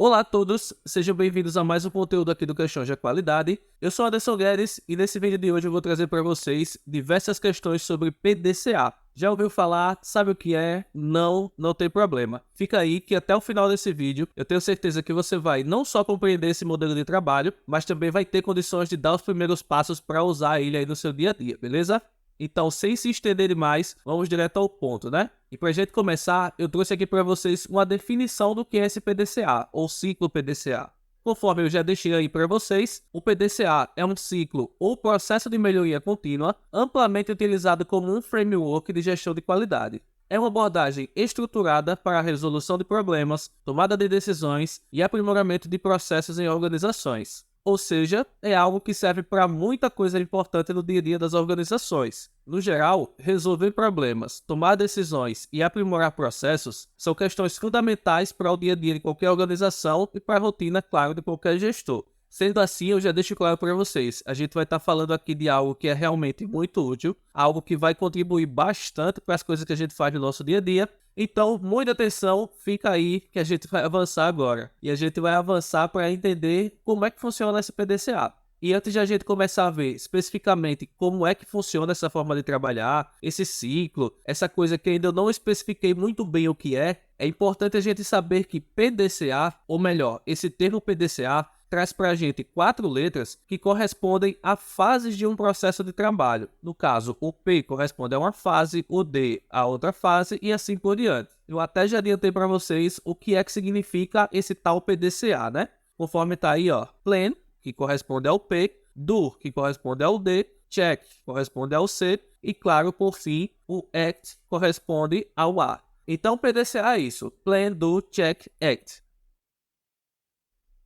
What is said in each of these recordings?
Olá a todos, sejam bem-vindos a mais um conteúdo aqui do Questões de Qualidade. Eu sou Anderson Guedes e nesse vídeo de hoje eu vou trazer para vocês diversas questões sobre PDCA. Já ouviu falar? Sabe o que é? Não tem problema. Fica aí que até o final desse vídeo eu tenho certeza que você vai não só compreender esse modelo de trabalho, mas também vai ter condições de dar os primeiros passos para usar ele aí no seu dia a dia, beleza? Então, sem se estender demais, vamos direto ao ponto, né? E para a gente começar, eu trouxe aqui para vocês uma definição do que é esse PDCA, ou ciclo PDCA. Conforme eu já deixei aí para vocês, o PDCA é um ciclo ou processo de melhoria contínua, amplamente utilizado como um framework de gestão de qualidade. É uma abordagem estruturada para a resolução de problemas, tomada de decisões e aprimoramento de processos em organizações. Ou seja, é algo que serve para muita coisa importante no dia a dia das organizações. No geral, resolver problemas, tomar decisões e aprimorar processos são questões fundamentais para o dia a dia de qualquer organização e para a rotina, claro, de qualquer gestor. Sendo assim, eu já deixo claro para vocês, a gente vai estar falando aqui de algo que é realmente muito útil, algo que vai contribuir bastante para as coisas que a gente faz no nosso dia a dia. Então, muita atenção, fica aí que a gente vai avançar agora. E a gente vai avançar para entender como é que funciona esse PDCA. E antes de a gente começar a ver especificamente como é que funciona essa forma de trabalhar, esse ciclo, essa coisa que ainda eu não especifiquei muito bem o que é importante a gente saber que PDCA, ou melhor, esse termo PDCA, traz para a gente 4 letras que correspondem a fases de um processo de trabalho. No caso, o P corresponde a uma fase, o D a outra fase e assim por diante. Eu até já adiantei para vocês o que é que significa esse tal PDCA, né? Conforme está aí, ó, Plan, que corresponde ao P, Do, que corresponde ao D, Check, que corresponde ao C e, claro, por fim, o Act corresponde ao A. Então, PDCA é isso, Plan, Do, Check, Act.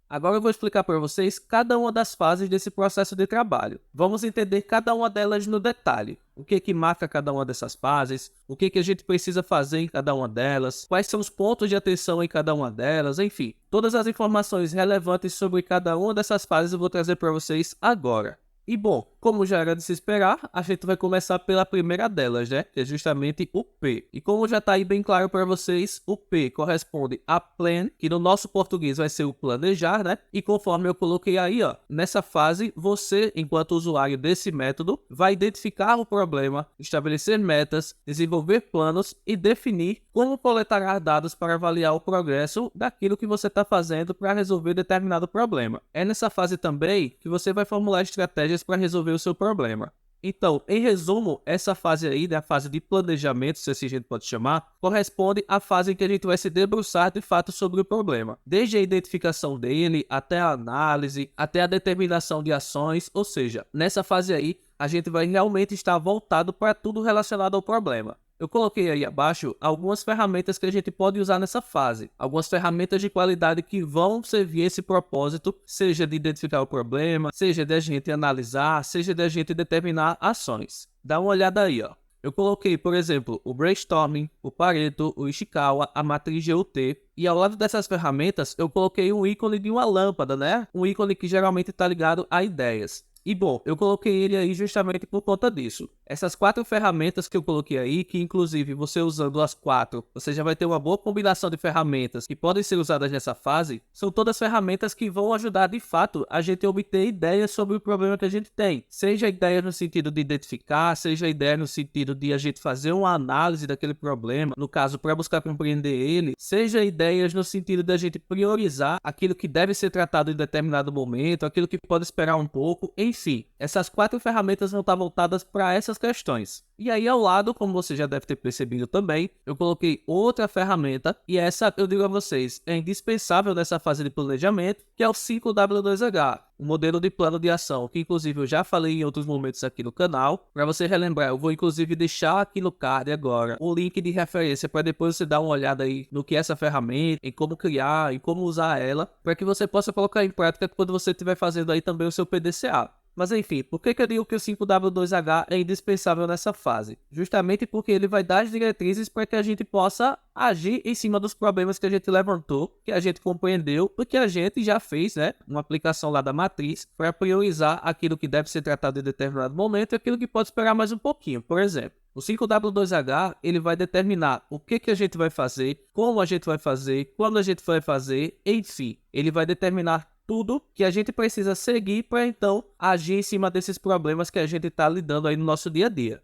Agora eu vou explicar para vocês cada uma das fases desse processo de trabalho. Vamos entender cada uma delas no detalhe. O que marca cada uma dessas fases, o que a gente precisa fazer em cada uma delas, quais são os pontos de atenção em cada uma delas, enfim. Todas as informações relevantes sobre cada uma dessas fases eu vou trazer para vocês agora. E bom, como já era de se esperar, a gente vai começar pela primeira delas, né? Que é justamente o P. E como já está aí bem claro para vocês, o P corresponde a Plan, que no nosso português vai ser o planejar, né? E conforme eu coloquei aí, ó, nessa fase, você, enquanto usuário desse método, vai identificar o problema, estabelecer metas, desenvolver planos e definir como coletar dados para avaliar o progresso daquilo que você está fazendo para resolver determinado problema. É nessa fase também que você vai formular estratégias para resolver o seu problema. Então, em resumo, essa fase aí, a fase de planejamento, se assim a gente pode chamar, corresponde à fase em que a gente vai se debruçar de fato sobre o problema. Desde a identificação dele, até a análise, até a determinação de ações, ou seja, nessa fase aí, a gente vai realmente estar voltado para tudo relacionado ao problema. Eu coloquei aí abaixo algumas ferramentas que a gente pode usar nessa fase. Algumas ferramentas de qualidade que vão servir esse propósito, seja de identificar o problema, seja de a gente analisar, seja de a gente determinar ações. Dá uma olhada aí, ó. Eu coloquei, por exemplo, o Brainstorming, o Pareto, o Ishikawa, a matriz GUT. E ao lado dessas ferramentas, eu coloquei um ícone de uma lâmpada, né? Um ícone que geralmente está ligado a ideias. E bom, eu coloquei ele aí justamente por conta disso. Essas 4 ferramentas que eu coloquei aí, que inclusive você usando as 4, você já vai ter uma boa combinação de ferramentas que podem ser usadas nessa fase, são todas ferramentas que vão ajudar de fato a gente a obter ideias sobre o problema que a gente tem. Seja ideia no sentido de identificar, seja ideia no sentido de a gente fazer uma análise daquele problema, no caso para buscar compreender ele, seja ideias no sentido de a gente priorizar aquilo que deve ser tratado em determinado momento, aquilo que pode esperar um pouco, enfim, essas 4 ferramentas vão estar voltadas para essas questões. E aí ao lado, como você já deve ter percebido também, eu coloquei outra ferramenta, e essa, eu digo a vocês, é indispensável nessa fase de planejamento, que é o 5W2H, um modelo de plano de ação, que inclusive eu já falei em outros momentos aqui no canal. Para você relembrar, eu vou inclusive deixar aqui no card agora o link de referência para depois você dar uma olhada aí no que é essa ferramenta, em como criar, em como usar ela, para que você possa colocar em prática quando você estiver fazendo aí também o seu PDCA. Mas enfim, por que eu digo que o 5W2H é indispensável nessa fase? Justamente porque ele vai dar as diretrizes para que a gente possa agir em cima dos problemas que a gente levantou, que a gente compreendeu, porque a gente já fez, né, uma aplicação lá da matriz para priorizar aquilo que deve ser tratado em determinado momento e aquilo que pode esperar mais um pouquinho. Por exemplo, o 5W2H, ele vai determinar o que a gente vai fazer, como a gente vai fazer, quando a gente vai fazer, enfim. Ele vai determinar tudo que a gente precisa seguir para então agir em cima desses problemas que a gente está lidando aí no nosso dia a dia.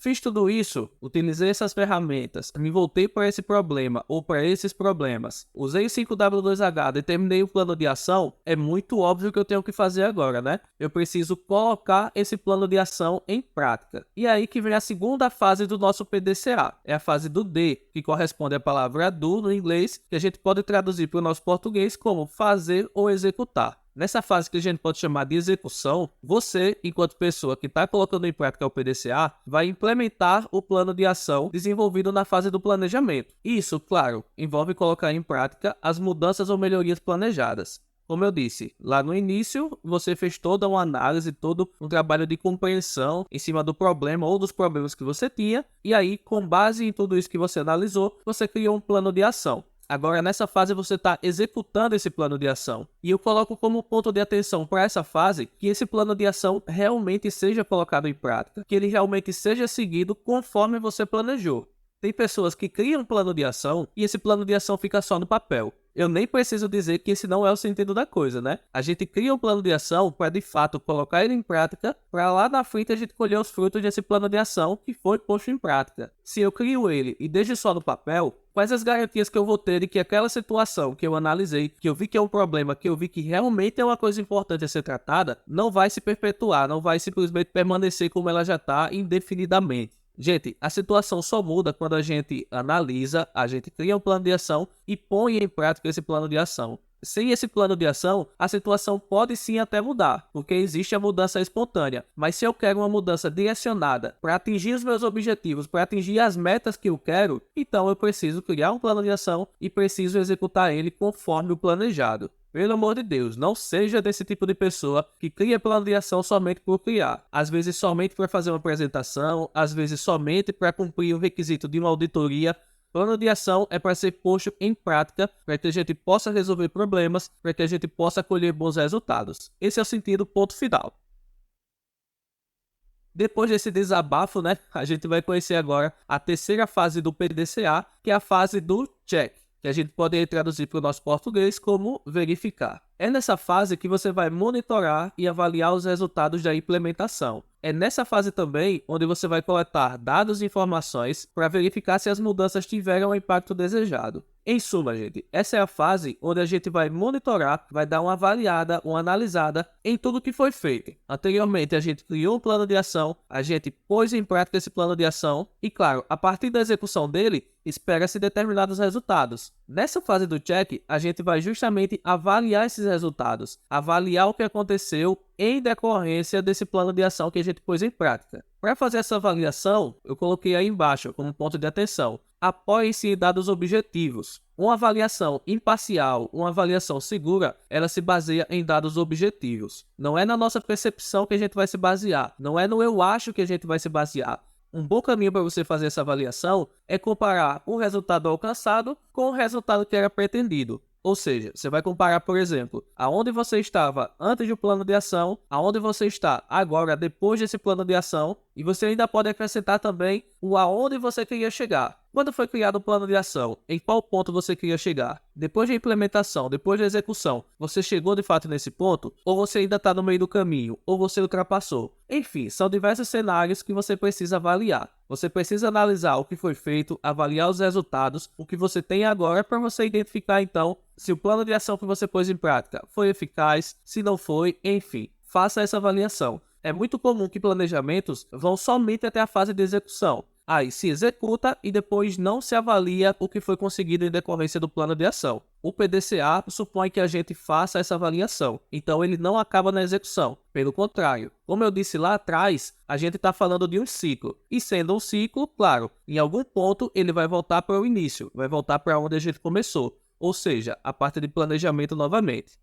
Fiz tudo isso, utilizei essas ferramentas, me voltei para esse problema ou para esses problemas, usei o 5W2H, determinei o plano de ação, é muito óbvio que eu tenho que fazer agora, né? Eu preciso colocar esse plano de ação em prática. E aí que vem a segunda fase do nosso PDCA, é a fase do D, que corresponde à palavra do no inglês, que a gente pode traduzir para o nosso português como fazer ou executar. Nessa fase que a gente pode chamar de execução, você, enquanto pessoa que está colocando em prática o PDCA, vai implementar o plano de ação desenvolvido na fase do planejamento. Isso, claro, envolve colocar em prática as mudanças ou melhorias planejadas. Como eu disse, lá no início, você fez toda uma análise, todo um trabalho de compreensão em cima do problema ou dos problemas que você tinha, e aí, com base em tudo isso que você analisou, você criou um plano de ação. Agora, nessa fase, você está executando esse plano de ação. E eu coloco como ponto de atenção para essa fase que esse plano de ação realmente seja colocado em prática, que ele realmente seja seguido conforme você planejou. Tem pessoas que criam um plano de ação e esse plano de ação fica só no papel. Eu nem preciso dizer que esse não é o sentido da coisa, né? A gente cria um plano de ação para, de fato, colocar ele em prática, para lá na frente a gente colher os frutos desse plano de ação que foi posto em prática. Se eu crio ele e deixo só no papel, quais as garantias que eu vou ter de que aquela situação que eu analisei, que eu vi que é um problema, que eu vi que realmente é uma coisa importante a ser tratada, não vai se perpetuar, não vai simplesmente permanecer como ela já está indefinidamente. Gente, a situação só muda quando a gente analisa, a gente cria um plano de ação e põe em prática esse plano de ação. Sem esse plano de ação, a situação pode sim até mudar, porque existe a mudança espontânea. Mas se eu quero uma mudança direcionada para atingir os meus objetivos, para atingir as metas que eu quero, então eu preciso criar um plano de ação e preciso executar ele conforme o planejado. Pelo amor de Deus, não seja desse tipo de pessoa que cria plano de ação somente por criar. Às vezes somente para fazer uma apresentação, às vezes somente para cumprir o requisito de uma auditoria. Plano de ação é para ser posto em prática, para que a gente possa resolver problemas, para que a gente possa colher bons resultados. Esse é o sentido ponto final. Depois desse desabafo, né, a gente vai conhecer agora a terceira fase do PDCA, que é a fase do check, que a gente pode traduzir para o nosso português como verificar. É nessa fase que você vai monitorar e avaliar os resultados da implementação. É nessa fase também onde você vai coletar dados e informações para verificar se as mudanças tiveram o impacto desejado. Em suma, gente, essa é a fase onde a gente vai monitorar, vai dar uma avaliada, uma analisada em tudo que foi feito. Anteriormente, a gente criou um plano de ação, a gente pôs em prática esse plano de ação e, claro, a partir da execução dele, espera-se determinados resultados. Nessa fase do check, a gente vai justamente avaliar esses resultados, avaliar o que aconteceu em decorrência desse plano de ação que a gente pôs em prática. Para fazer essa avaliação, eu coloquei aí embaixo como ponto de atenção. Apoie-se em dados objetivos. Uma avaliação imparcial, uma avaliação segura, ela se baseia em dados objetivos. Não é na nossa percepção que a gente vai se basear, não é no eu acho que a gente vai se basear. Um bom caminho para você fazer essa avaliação é comparar o resultado alcançado com o resultado que era pretendido. Ou seja, você vai comparar, por exemplo, aonde você estava antes do plano de ação, aonde você está agora depois desse plano de ação, e você ainda pode acrescentar também o aonde você queria chegar. Quando foi criado o plano de ação, em qual ponto você queria chegar? Depois da implementação, depois da execução, você chegou de fato nesse ponto? Ou você ainda está no meio do caminho? Ou você ultrapassou? Enfim, são diversos cenários que você precisa avaliar. Você precisa analisar o que foi feito, avaliar os resultados, o que você tem agora para você identificar então se o plano de ação que você pôs em prática foi eficaz, se não foi, enfim, faça essa avaliação. É muito comum que planejamentos vão somente até a fase de execução. Aí se executa e depois não se avalia o que foi conseguido em decorrência do plano de ação. O PDCA supõe que a gente faça essa avaliação, então ele não acaba na execução. Pelo contrário, como eu disse lá atrás, a gente está falando de um ciclo. E sendo um ciclo, claro, em algum ponto ele vai voltar para o início, vai voltar para onde a gente começou, ou seja, a parte de planejamento novamente.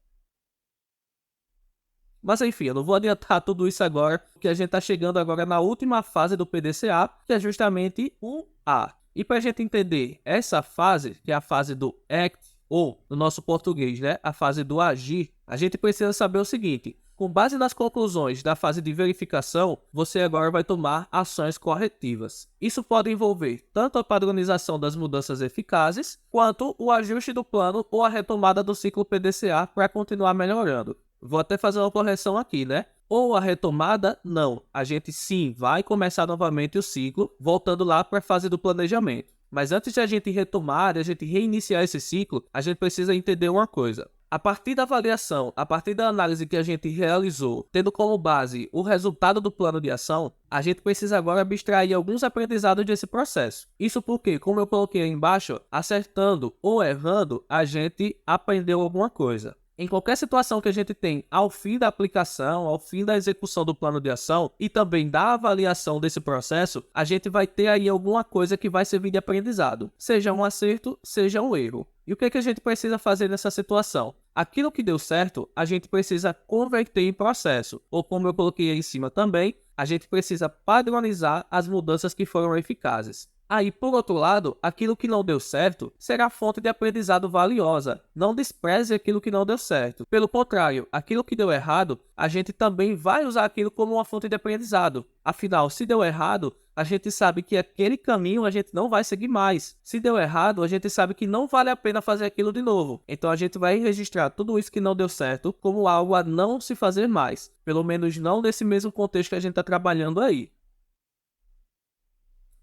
Mas enfim, eu não vou adiantar tudo isso agora, porque a gente está chegando agora na última fase do PDCA, que é justamente o A. E para a gente entender essa fase, que é a fase do ACT, ou no nosso português, né, a fase do agir, a gente precisa saber o seguinte: com base nas conclusões da fase de verificação, você agora vai tomar ações corretivas. Isso pode envolver tanto a padronização das mudanças eficazes, quanto o ajuste do plano ou a retomada do ciclo PDCA para continuar melhorando. Vou até fazer uma correção aqui, né? Ou a retomada, não. A gente sim vai começar novamente o ciclo, voltando lá para a fase do planejamento. Mas antes de a gente retomar, de a gente reiniciar esse ciclo, a gente precisa entender uma coisa. A partir da avaliação, a partir da análise que a gente realizou, tendo como base o resultado do plano de ação, a gente precisa agora abstrair alguns aprendizados desse processo. Isso porque, como eu coloquei aí embaixo, acertando ou errando, a gente aprendeu alguma coisa. Em qualquer situação que a gente tem ao fim da aplicação, ao fim da execução do plano de ação e também da avaliação desse processo, a gente vai ter aí alguma coisa que vai servir de aprendizado, seja um acerto, seja um erro. E o que é que a gente precisa fazer nessa situação? Aquilo que deu certo, a gente precisa converter em processo, ou como eu coloquei aí em cima também, a gente precisa padronizar as mudanças que foram eficazes. Aí, por outro lado, aquilo que não deu certo será fonte de aprendizado valiosa. Não despreze aquilo que não deu certo. Pelo contrário, aquilo que deu errado, a gente também vai usar aquilo como uma fonte de aprendizado. Afinal, se deu errado, a gente sabe que aquele caminho a gente não vai seguir mais. Se deu errado, a gente sabe que não vale a pena fazer aquilo de novo. Então a gente vai registrar tudo isso que não deu certo como algo a não se fazer mais. Pelo menos não nesse mesmo contexto que a gente está trabalhando aí.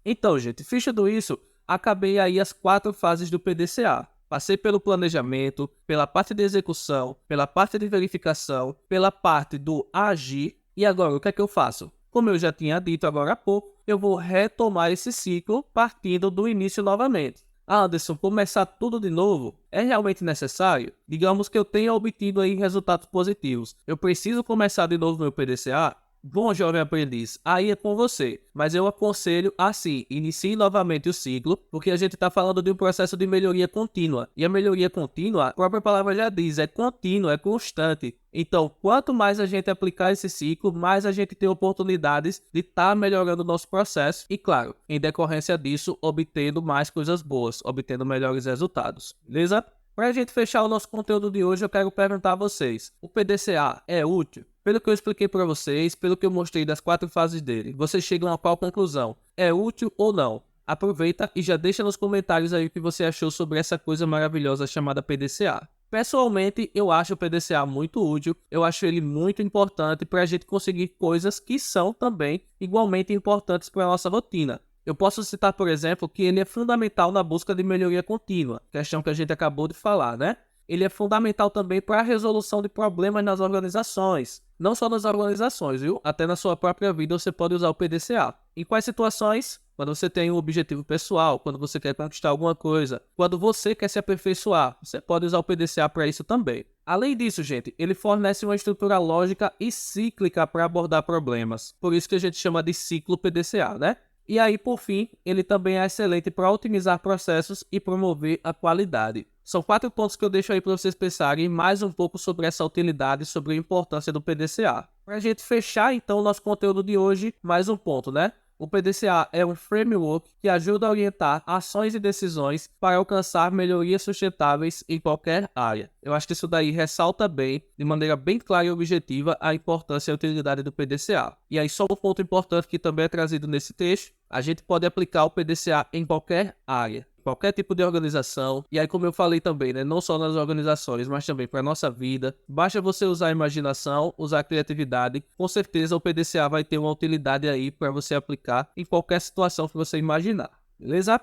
Então, gente, fechando isso, acabei aí as 4 fases do PDCA. Passei pelo planejamento, pela parte de execução, pela parte de verificação, pela parte do agir. E agora, o que é que eu faço? Como eu já tinha dito agora há pouco, eu vou retomar esse ciclo partindo do início novamente. Anderson, começar tudo de novo é realmente necessário? Digamos que eu tenha obtido aí resultados positivos. Eu preciso começar de novo meu PDCA? Bom, jovem aprendiz, aí é com você, mas eu aconselho assim, inicie novamente o ciclo, porque a gente está falando de um processo de melhoria contínua, e a melhoria contínua, a própria palavra já diz, é contínua, é constante. Então, quanto mais a gente aplicar esse ciclo, mais a gente tem oportunidades de estar melhorando o nosso processo e, claro, em decorrência disso, obtendo mais coisas boas, obtendo melhores resultados, beleza? Para a gente fechar o nosso conteúdo de hoje, eu quero perguntar a vocês, o PDCA é útil? Pelo que eu expliquei para vocês, pelo que eu mostrei das 4 fases dele, vocês chegam a qual conclusão? É útil ou não? Aproveita e já deixa nos comentários aí o que você achou sobre essa coisa maravilhosa chamada PDCA. Pessoalmente, eu acho o PDCA muito útil, eu acho ele muito importante para a gente conseguir coisas que são também igualmente importantes para a nossa rotina. Eu posso citar, por exemplo, que ele é fundamental na busca de melhoria contínua, questão que a gente acabou de falar, né? Ele é fundamental também para a resolução de problemas nas organizações. Não só nas organizações, viu? Até na sua própria vida você pode usar o PDCA. Em quais situações? Quando você tem um objetivo pessoal, quando você quer conquistar alguma coisa, quando você quer se aperfeiçoar, você pode usar o PDCA para isso também. Além disso, gente, ele fornece uma estrutura lógica e cíclica para abordar problemas. Por isso que a gente chama de ciclo PDCA, né? E aí, por fim, ele também é excelente para otimizar processos e promover a qualidade. São 4 pontos que eu deixo aí para vocês pensarem mais um pouco sobre essa utilidade, sobre a importância do PDCA. Para a gente fechar, então, o nosso conteúdo de hoje, mais um ponto, né? O PDCA é um framework que ajuda a orientar ações e decisões para alcançar melhorias sustentáveis em qualquer área. Eu acho que isso daí ressalta bem, de maneira bem clara e objetiva, a importância e a utilidade do PDCA. E aí, só um ponto importante que também é trazido nesse texto, a gente pode aplicar o PDCA em qualquer área. Qualquer tipo de organização, e aí como eu falei também, né, não só nas organizações, mas também para a nossa vida, basta você usar a imaginação, usar a criatividade, com certeza o PDCA vai ter uma utilidade aí para você aplicar em qualquer situação que você imaginar, beleza?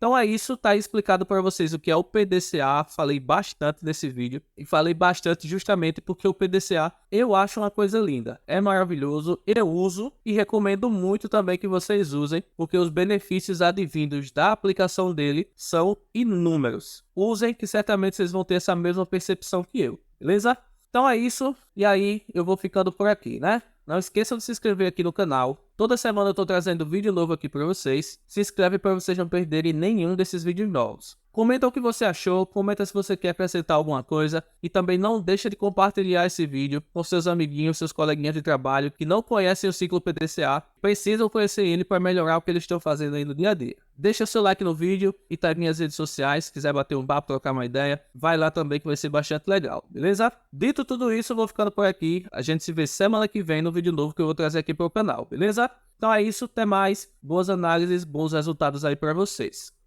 Então é isso, tá aí explicado para vocês o que é o PDCA, falei bastante nesse vídeo, e falei bastante justamente porque o PDCA eu acho uma coisa linda, é maravilhoso, eu uso e recomendo muito também que vocês usem, porque os benefícios advindos da aplicação dele são inúmeros. Usem que certamente vocês vão ter essa mesma percepção que eu, beleza? Então é isso, e aí eu vou ficando por aqui, né? Não esqueçam de se inscrever aqui no canal, Toda semana eu tô trazendo vídeo novo aqui para vocês. Se inscreve para vocês não perderem nenhum desses vídeos novos. Comenta o que você achou, comenta se você quer acrescentar alguma coisa e também não deixa de compartilhar esse vídeo com seus amiguinhos, seus coleguinhas de trabalho que não conhecem o ciclo PDCA, precisam conhecer ele para melhorar o que eles estão fazendo aí no dia a dia. Deixa seu like no vídeo e tá nas minhas redes sociais, se quiser bater um papo, trocar uma ideia, vai lá também que vai ser bastante legal, beleza? Dito tudo isso, eu vou ficando por aqui, a gente se vê semana que vem no vídeo novo que eu vou trazer aqui pro canal, beleza? Então é isso, até mais, boas análises, bons resultados aí para vocês.